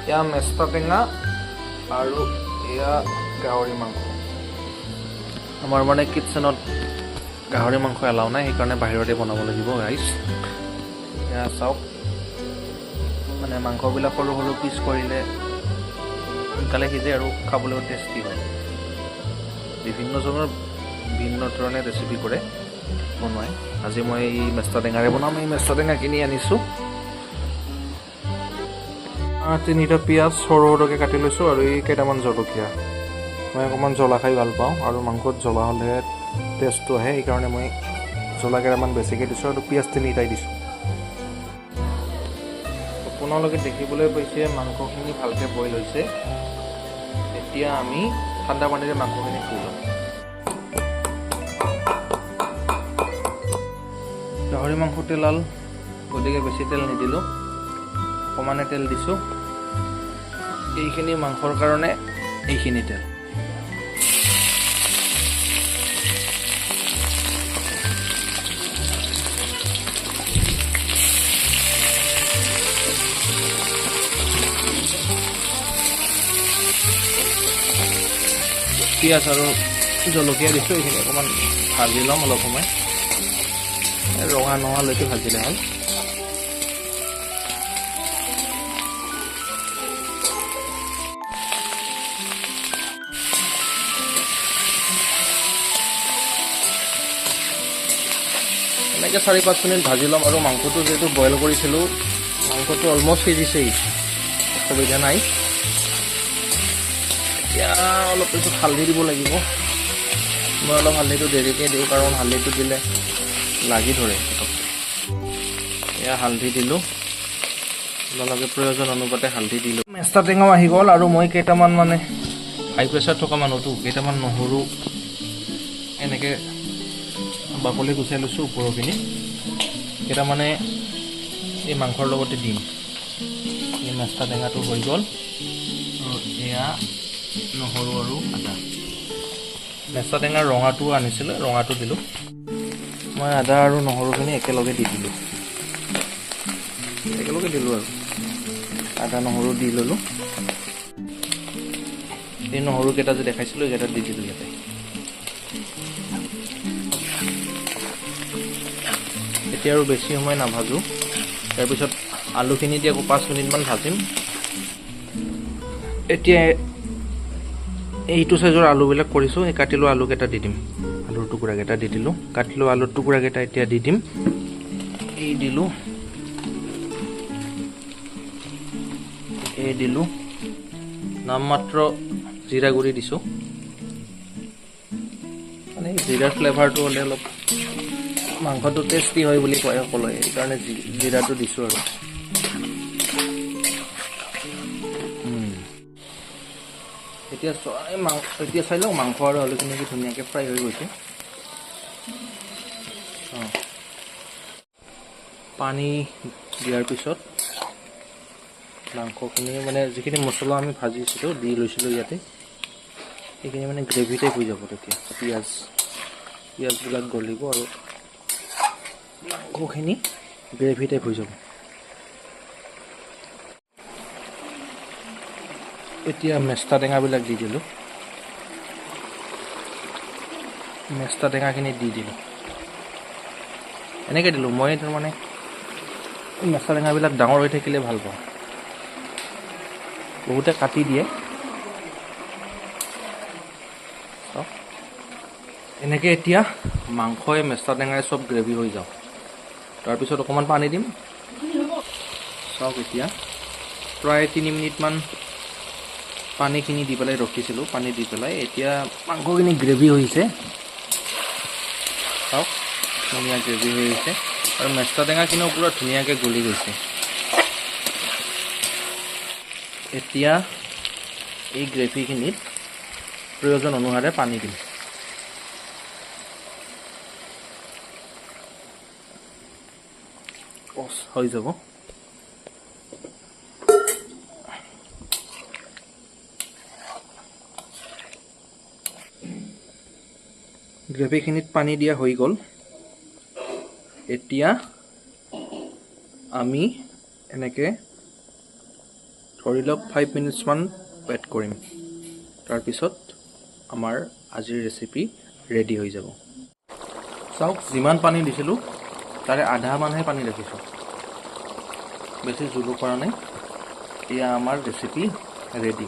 এয়া মেষ্টা টেঙা আৰু এয়া গাহৰি মাংস। আমাৰ মানে কিটচেনত গাহৰি মাংস এলাও নাই, সেইকাৰণে বাহিৰতে বনাব লাগিব ৰাইচ। এয়া চাওক, মানে মাংসবিলাক সৰু সৰু পিচ কৰিলে সোনকালে সিজে আৰু খাবলৈও টেষ্টি হয়। বিভিন্নজনৰ ভিন্ন ধৰণে ৰেচিপি কৰে বনায়। আজি মই এই মেষ্টা টেঙাৰে বনাম। এই মেষ্টা টেঙা কিনি আনিছোঁ। 3টা পিঁয়াজ সৰু সৰুকৈ কাটি লৈছোঁ আৰু এই কেইটামান জলকীয়া। মই অকণমান জ্বলা খাই ভাল পাওঁ আৰু মাংসত জ্বলা হ'লে টেষ্টটো আহে, সেইকাৰণে মই জ্বলা কেইটামান বেছিকৈ দিছোঁ আৰু পিঁয়াজ 3টাই দিছোঁ। আপোনালোকে দেখিবলৈ পাইছে মাংসখিনি ভালকৈ বইল হৈছে। এতিয়া আমি ঠাণ্ডা পানীৰে মাংসখিনি ধুই ল'ম। গাহৰি মাংসতে লাল, গতিকে বেছি তেল নিদিলোঁ, অকণমানে তেল দিছোঁ। এইখিনি মাংসৰ কাৰণে এইখিনি তেল। পিঁয়াজ আৰু জলকীয়া দিছোঁ, এইখিনি অকণমান ভাজি ল'ম অলপ সময়। ৰঙা নোহোৱালৈকে ভাজিলে হ'ল। এনেকৈ 4-5 মিনিট ভাজি ল'ম আৰু মাংসটো যিহেতু বইল কৰিছিলোঁ, মাংসটো অলমষ্ট সিজিছেই, অসুবিধা নাই। এতিয়া অলপ পিছত হালধি দিব লাগিব। মই অলপ হালধিটো দেৰিকৈ দিওঁ, কাৰণ হালধিটো দিলে লাগি ধৰে। এয়া হালধি দিলোঁ, আপোনালোকে প্ৰয়োজন অনুপাতে হালধি দিলোঁ। মেষ্টা টেঙাও আহি গ'ল আৰু মই কেইটামান মানে হাই প্ৰেছাৰ থকা মানুহটো কেইটামান নহৰু এনেকৈ বাকলি গুচাই লৈছোঁ ওপৰৰখিনি, কেইটামানে এই মাংসৰ লগতে দিম। এই মেষ্টা টেঙাটো হৈ গ'ল আৰু এয়া নহৰু আৰু আদা। মেষ্টা টেঙাৰ ৰঙাটো আনিছিলোঁ, ৰঙাটো দিলোঁ। মই আদা আৰু নহৰুখিনি একেলগে দি দিলোঁ আৰু আদা নহৰু দি ল'লোঁ। এই নহৰুকেইটা যে দেখাইছিলোঁ এইকেইটা দি দিলোঁ ইয়াতে। এতিয়া আৰু বেছি সময় নাভাজোঁ। তাৰপিছত আলুখিনি দি আকৌ 5 মিনিটমান ভাজিম। এতিয়া এইটো চাইজৰ আলুবিলাক কৰিছোঁ, এই কাটি লোৱা আলুকেইটা দি দিম। আলুৰ টুকুৰাকেইটা দি দিলোঁ। কাটি লোৱা আলুৰ টুকুৰাকেইটা এতিয়া দি দিম। এই দিলোঁ। নামমাত্ৰ জিৰা গুড়ি দিছোঁ, মানে জিৰাৰ ফ্লেভাৰটো হ'লে অলপ মাংসটো টেষ্টি হয় বুলি কয় সকলোৱে, সেইকাৰণে জিৰাটো দিছোঁ আৰু। এতিয়া চাই লওঁ মাংস আৰু আলুখিনি ধুনীয়াকৈ ফ্ৰাই হৈ গৈছে। পানী দিয়াৰ পিছত মাংসখিনি মানে যিখিনি মছলা আমি ভাজিছিলোঁ দি লৈছিলোঁ ইয়াতে, সেইখিনি মানে গ্ৰেভি টাইপ হৈ যাব। তেতিয়া পিঁয়াজবিলাক গলিব আৰু মাংসখিনি গ্ৰেভি টাইপ হৈ যাব। এতিয়া মেষ্টা টেঙাবিলাক দি দিলোঁ। মেষ্টা টেঙাখিনি দি দিলোঁ, এনেকৈ দিলোঁ। মই তাৰমানে মেষ্টা টেঙাবিলাক ডাঙৰ হৈ থাকিলে ভাল পাওঁ, বহুতে কাটি দিয়ে। এনেকৈ এতিয়া মাংসই মেষ্টা টেঙাই চব গ্ৰেভি হৈ যাওক। তাৰপিছত অকণমান পানী দিম। চাওক এতিয়া প্ৰায় 3 মিনিটমান পানীখিনি দি পেলাই ৰখিছিলোঁ। পানী দি পেলাই এতিয়া মাংসখিনি গ্ৰেভি হৈছে। চাওক ধুনীয়া গ্ৰেভি হৈ গৈছে আৰু মেষ্টা টেঙাখিনিও পূৰা ধুনীয়াকৈ গলি গৈছে। এতিয়া এই গ্ৰেভিখিনিত প্ৰয়োজন অনুসাৰে পানী দিম। হৈ যাব। গ্ৰেভিখিনিত পানী দিয়া হৈ গ'ল। এতিয়া আমি এনেকৈ ধৰি লওক 5 মিনিটছমান ৱেইট কৰিম। তাৰপিছত আমাৰ আজিৰ ৰেচিপি ৰেডি হৈ যাব। চাওক, যিমান পানী দিছিলোঁ তাৰে আধামানহে পানী ৰাখিছোঁ, বেছি জোলো কৰা নাই। এয়া আমাৰ ৰেচিপি ৰেডি।